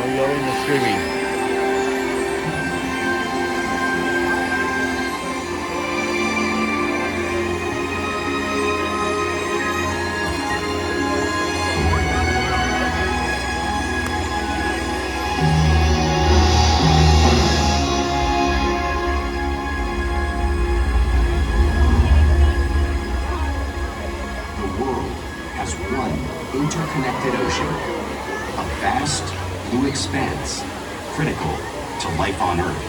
alone and swimming. Interconnected ocean, a vast blue expanse critical to life on Earth.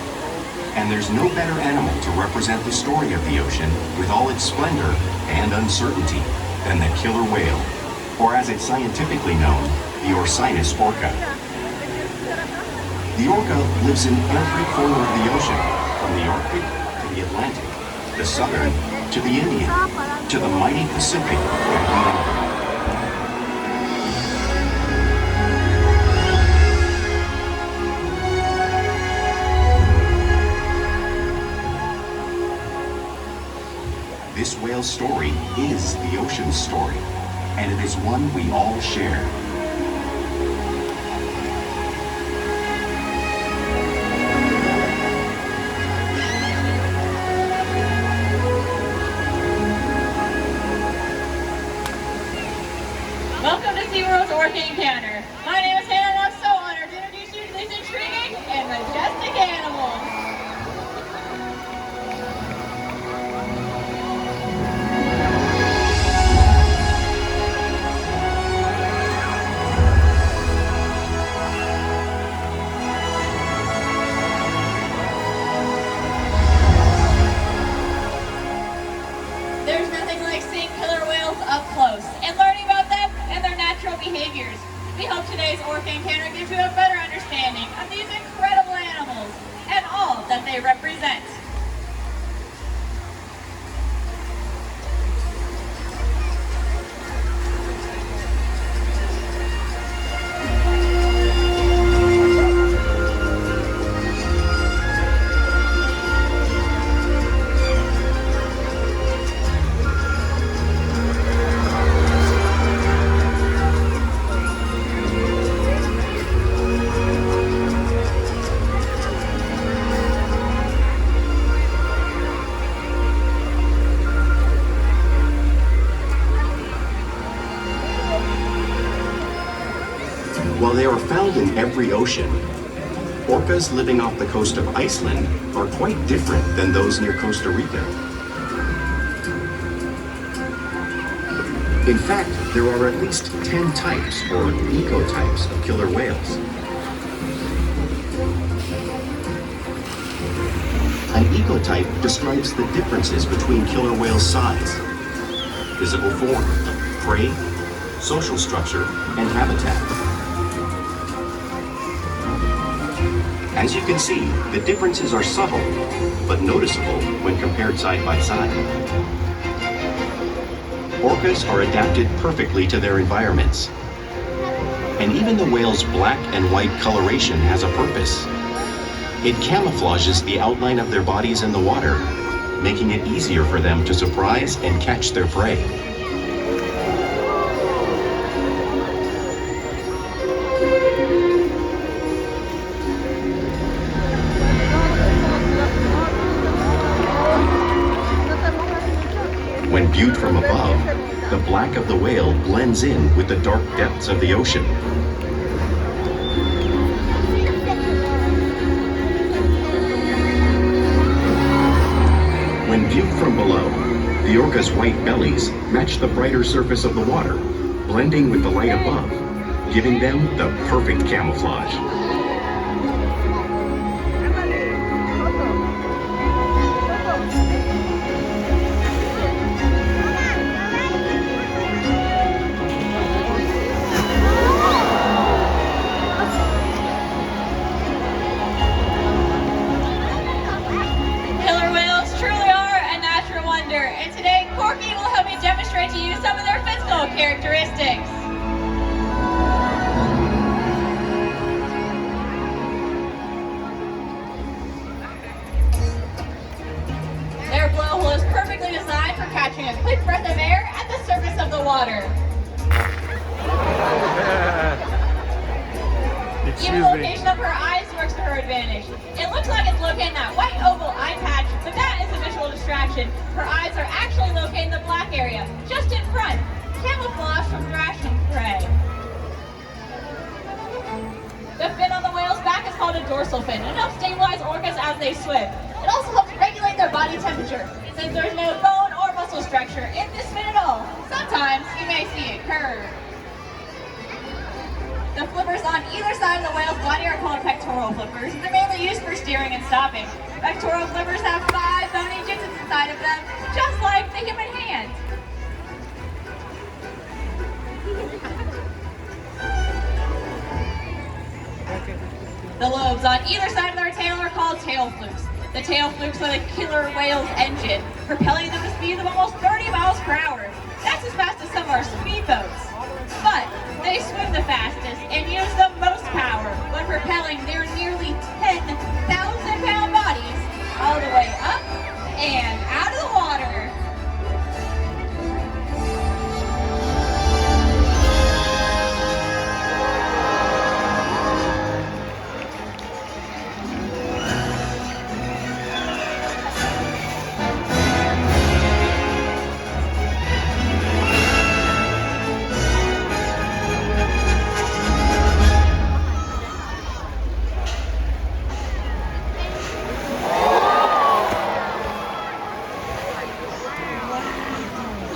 And there's no better animal to represent the story of the ocean with all its splendor and uncertainty than the killer whale, or as it's scientifically known, the orca. The orca lives in every corner of the ocean, from the Arctic to the Atlantic, the Southern to the Indian, to the mighty Pacific and beyond. This whale's story is the ocean's story, and it is one we all share. Welcome to SeaWorld's Orca Encounter. My name is Hannah, and I'm so honored to introduce you to these intriguing and majestic animals. There's nothing like seeing killer whales up close and learning about them and their natural behaviors. We hope today's Orca Encounter gives you a better understanding of these incredible animals and all that they represent. While they are found in every ocean, orcas living off the coast of Iceland are quite different than those near Costa Rica. In fact, there are at least 10 types, or ecotypes, of killer whales. An ecotype describes the differences between killer whale size, visible form, prey, social structure, and habitat. As you can see, the differences are subtle, but noticeable when compared side by side. Orcas are adapted perfectly to their environments. And even the whale's black and white coloration has a purpose. It camouflages the outline of their bodies in the water, making it easier for them to surprise and catch their prey. When viewed from above, the black of the whale blends in with the dark depths of the ocean. When viewed from below, the orca's white bellies match the brighter surface of the water, blending with the light above, giving them the perfect camouflage. And today, Corky will help me demonstrate to you some of their physical characteristics. Even the location of her eyes works to her advantage. It looks like it's located in that white oval eye patch, but that is a visual distraction. Her eyes are actually located in the black area, just in front. Camouflage from thrashing prey. The fin on the whale's back is called a dorsal fin. It helps stabilize orcas as they swim. It also helps regulate their body temperature, since there's no bone or muscle structure in this fin at all. Sometimes you may see it curve. The flippers on either side of the whale's body are called pectoral flippers, and they're mainly used for steering and stopping. Pectoral flippers have 5 bony digits inside of them, just like the human hand. The lobes on either side of their tail are called tail flukes. The tail flukes are the killer whale's engine, propelling them to speeds of almost 30 miles per hour. That's as fast as some of our speedboats. But they swim the fastest and use the most power when propelling their nearly 10,000-pound bodies all the way up and out of the water.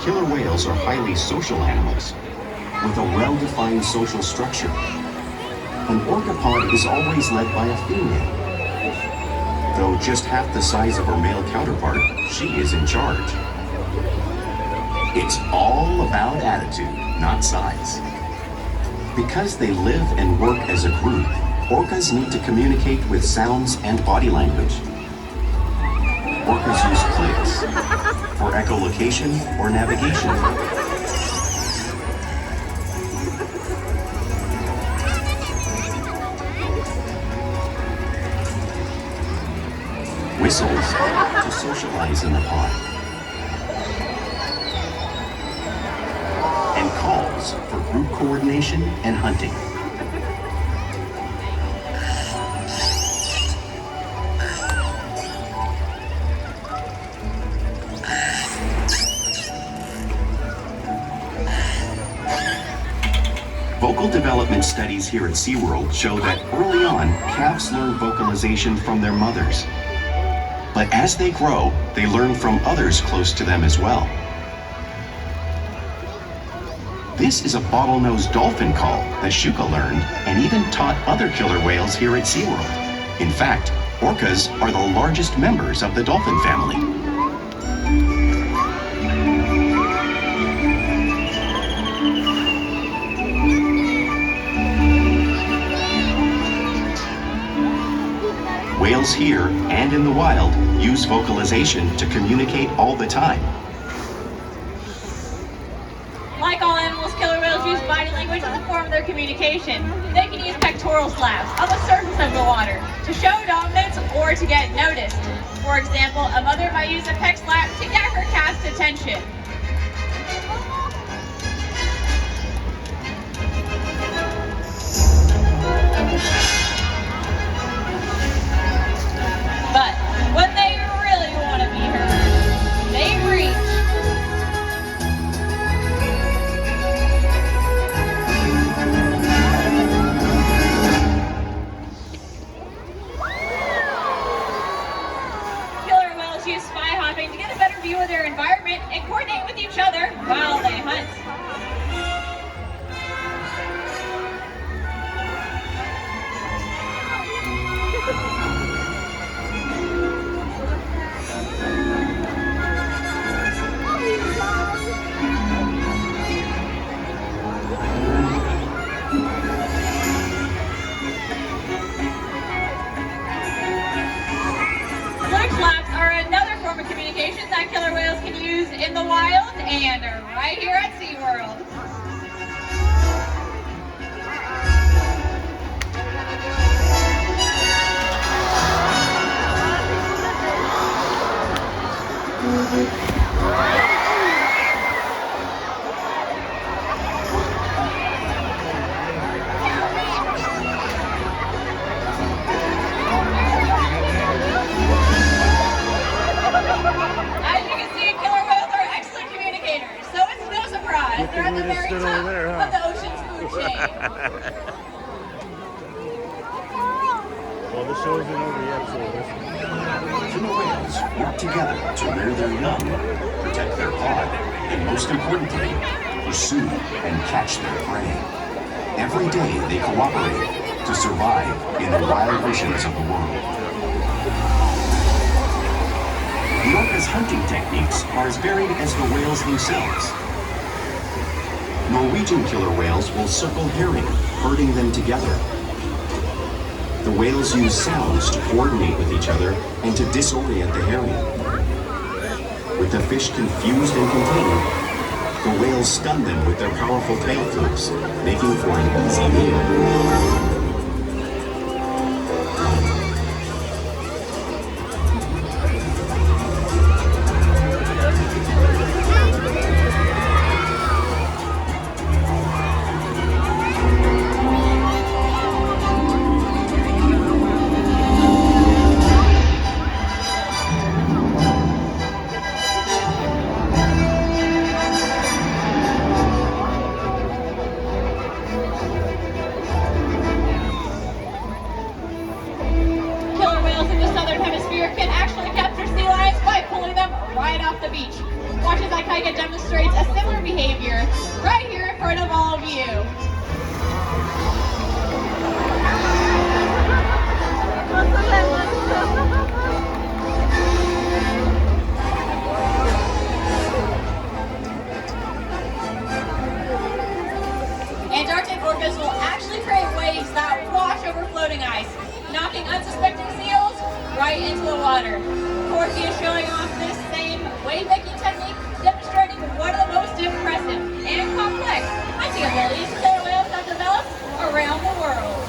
Killer whales are highly social animals with a well-defined social structure. An orca pod is always led by a female. Though just half the size of her male counterpart, she is in charge. It's all about attitude, not size. Because they live and work as a group, orcas need to communicate with sounds and body language. Orcas use clicks for echolocation or navigation. Whistles to socialize in the pod. And calls for group coordination and hunting. Vocal development studies here at SeaWorld show that early on, calves learn vocalization from their mothers. But as they grow, they learn from others close to them as well. This is a bottlenose dolphin call that Shuka learned and even taught other killer whales here at SeaWorld. In fact, orcas are the largest members of the dolphin family. Whales here and in the wild use vocalization to communicate all the time. Like all animals, killer whales use body language as a form of their communication. They can use pectoral slaps on the surface of the water to show dominance or to get noticed. For example, a mother might use a pec slap to get her calf's attention. But when they really want to be heard, they reach. Killer whales use spy hopping to get a better view of their environment and coordinate with each other while they hunt. Communication that killer whales can use in the wild and right here at SeaWorld. Well, the show's isn't over yet, so Killer whales work together to rear their young, protect their pod, and most importantly, pursue and catch their prey. Every day they cooperate to survive in the wild oceans of the world. The orca's hunting techniques are as varied as the whales themselves. Norwegian killer whales will circle herring, herding them together. The whales use sounds to coordinate with each other and to disorient the herring. With the fish confused and contained, the whales stun them with their powerful tail flips, making for an easy meal. Demonstrates a similar behavior right here in front of all of you. Antarctic orcas will actually create waves that wash over floating ice, knocking unsuspecting seals right into the water. Orca is showing off this same wave-making technique, demonstrating one of the most impressive and complex hunting abilities killer whales have developed around the world.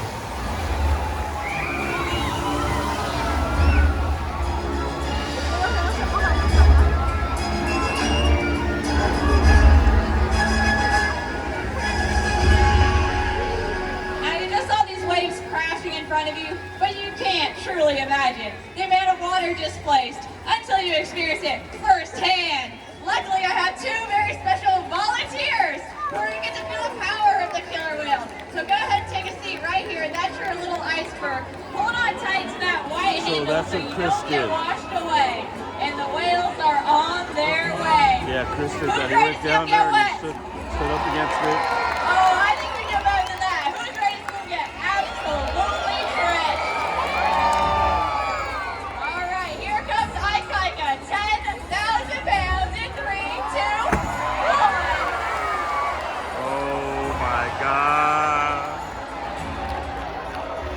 Now you just saw these waves crashing in front of you, but you can't truly imagine the amount of water displaced until you experience it firsthand. Luckily, I have two very special volunteers who are going to get to feel the power of the killer whale. So go ahead and take a seat right here. That's your little iceberg. Hold on tight to that white handle so you don't get washed away. And the whales are on their way. Yeah, Chris did that. He went down there and he stood up against it. Oh, I think we do better than that. Who's ready to get absolutely drenched? All right, here comes Ice Ika. 10,000 pounds in 3, 2, 1. Oh my God.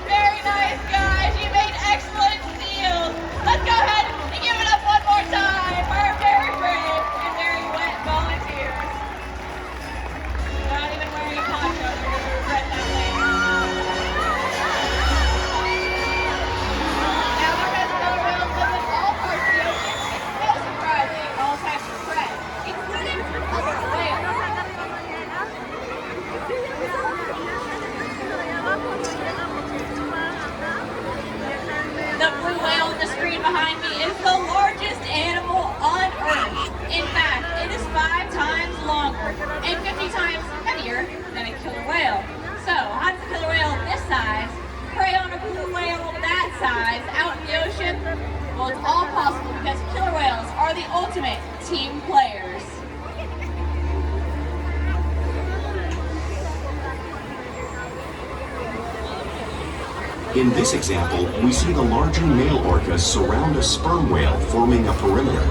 Very nice, guys. You made excellent deals. Let's go ahead and give it up one more time for our very brave and very wet volunteers. Not even wearing a poncho. They're going to regret that later. Now, because killer whales live in all parts of the ocean, it's no surprise they eat all types of prey, including other whales. The blue whale on the screen behind me is the largest animal on Earth. In fact, it is 5 times longer and 50 times heavier than a killer whale. So, how does a killer whale this size prey on a blue whale that size out in the ocean? Well, it's all possible because killer whales are the ultimate team players. In this example, we see the larger male orcas surround a sperm whale, forming a perimeter,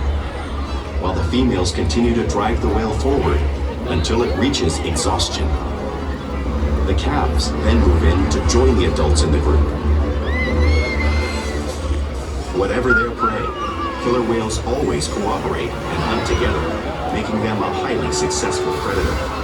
while the females continue to drive the whale forward until it reaches exhaustion. The calves then move in to join the adults in the group. Whatever their prey, killer whales always cooperate and hunt together, making them a highly successful predator.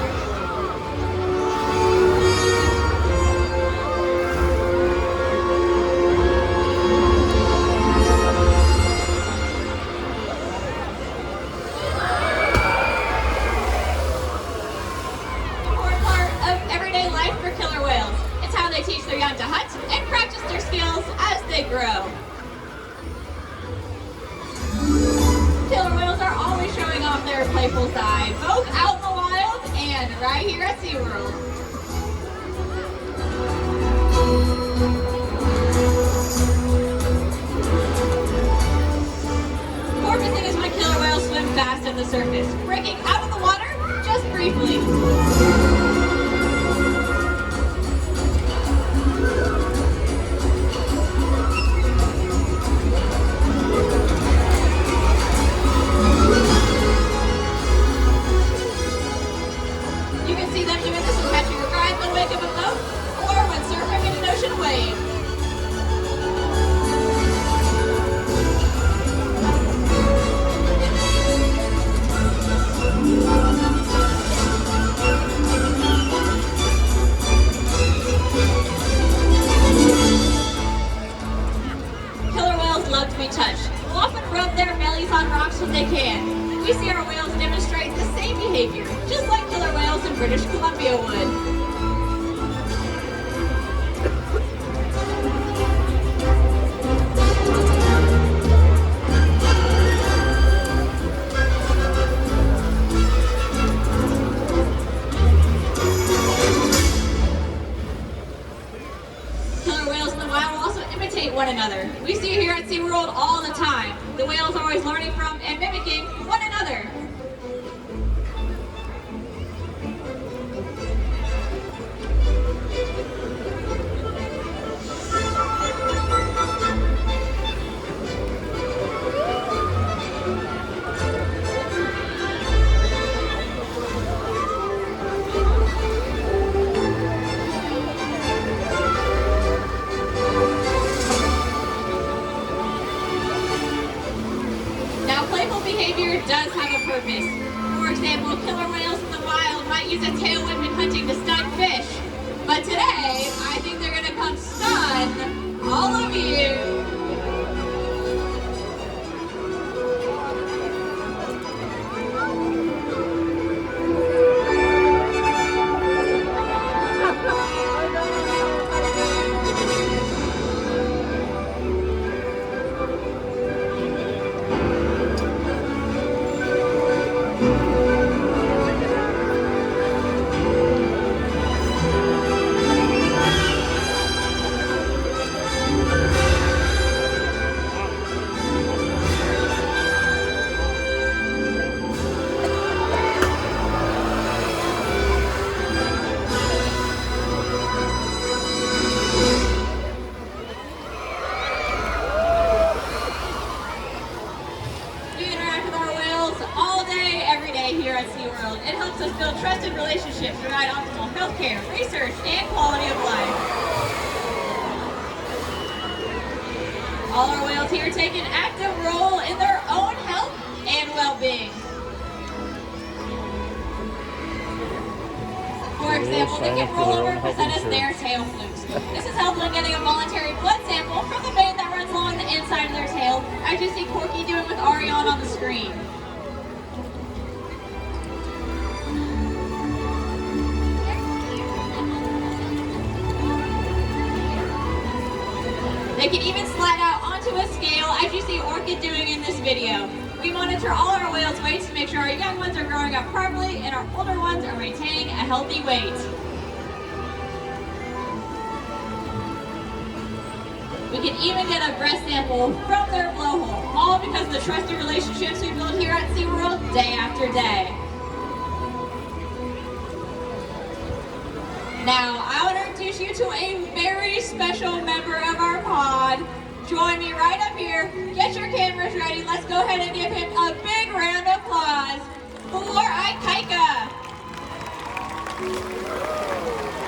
Killer whales are always showing off their playful side, both out in the wild and right here at SeaWorld. imitate one another. We see here at SeaWorld all the time. The whales are always learning from and mimicking one another. Behavior does have a purpose. For example, killer whales in the wild might use a tail whip in hunting to stun fish. But today, I think they're going to come stun all of you. Here at SeaWorld. It helps us build trusted relationships, provide optimal healthcare, research, and quality of life. All our whales here take an active role in their own health and well-being. For example, they can roll over and present us their tail flukes. This is helpful in getting a voluntary blood sample from the vein that runs along the inside of their tail, as you see Corky doing with Ariane on the screen. They can even slide out onto a scale, as you see Orca doing in this video. We monitor all our whales' weights to make sure our young ones are growing up properly and our older ones are maintaining a healthy weight. We can even get a breast sample from their blowhole, all because of the trusted relationships we build here at SeaWorld day after day. Now, I want to introduce you to a very special member of our pod. Join me right up here. Get your cameras ready. Let's go ahead and give him a big round of applause for Ikaika.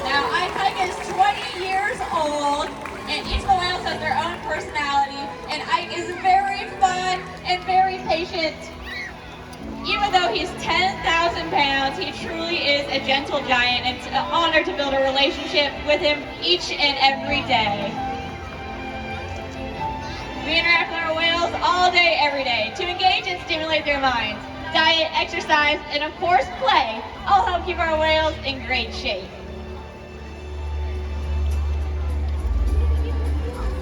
Now, Ikaika is 20 years old, and each of the whales has their own personality, and Ike is very fun and very patient. Even though he's 10,000 pounds, he truly is a gentle giant, and it's an honor to build a relationship with him each and every day. We interact with our whales all day, every day, to engage and stimulate their minds. Diet, exercise, and of course play all help keep our whales in great shape.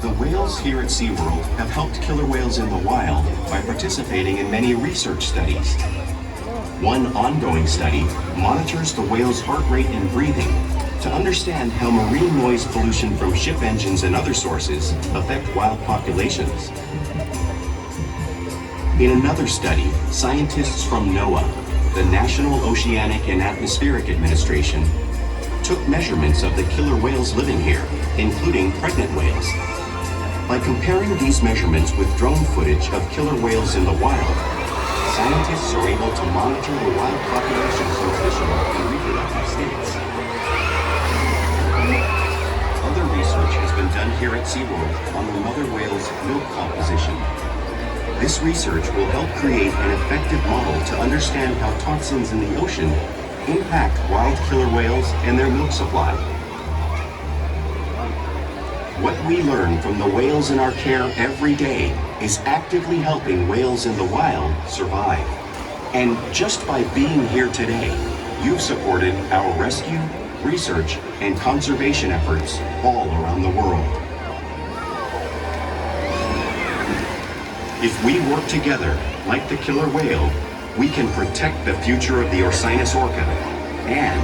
The whales here at SeaWorld have helped killer whales in the wild by participating in many research studies. One ongoing study monitors the whale's heart rate and breathing to understand how marine noise pollution from ship engines and other sources affect wild populations. In another study, scientists from NOAA, the National Oceanic and Atmospheric Administration, took measurements of the killer whales living here, including pregnant whales. By comparing these measurements with drone footage of killer whales in the wild, scientists are able to monitor the wild population's nutritional and reproductive states. Other research has been done here at SeaWorld on the mother whale's milk composition. This research will help create an effective model to understand how toxins in the ocean impact wild killer whales and their milk supply. What we learn from the whales in our care every day is actively helping whales in the wild survive. And just by being here today, you've supported our rescue, research, and conservation efforts all around the world. If we work together, like the killer whale, we can protect the future of the Orcinus orca and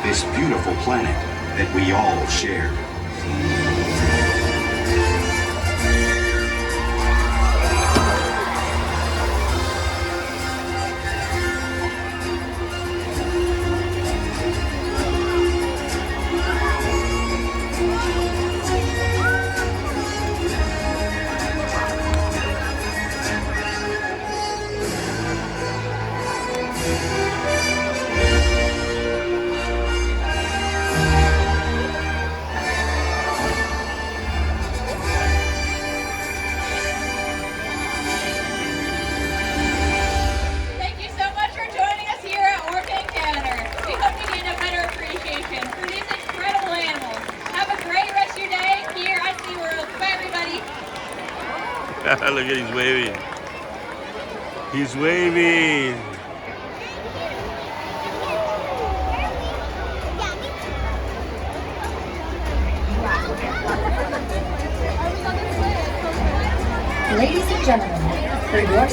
this beautiful planet that we all share. Look at he's waving. He's waving. Ladies and gentlemen, for your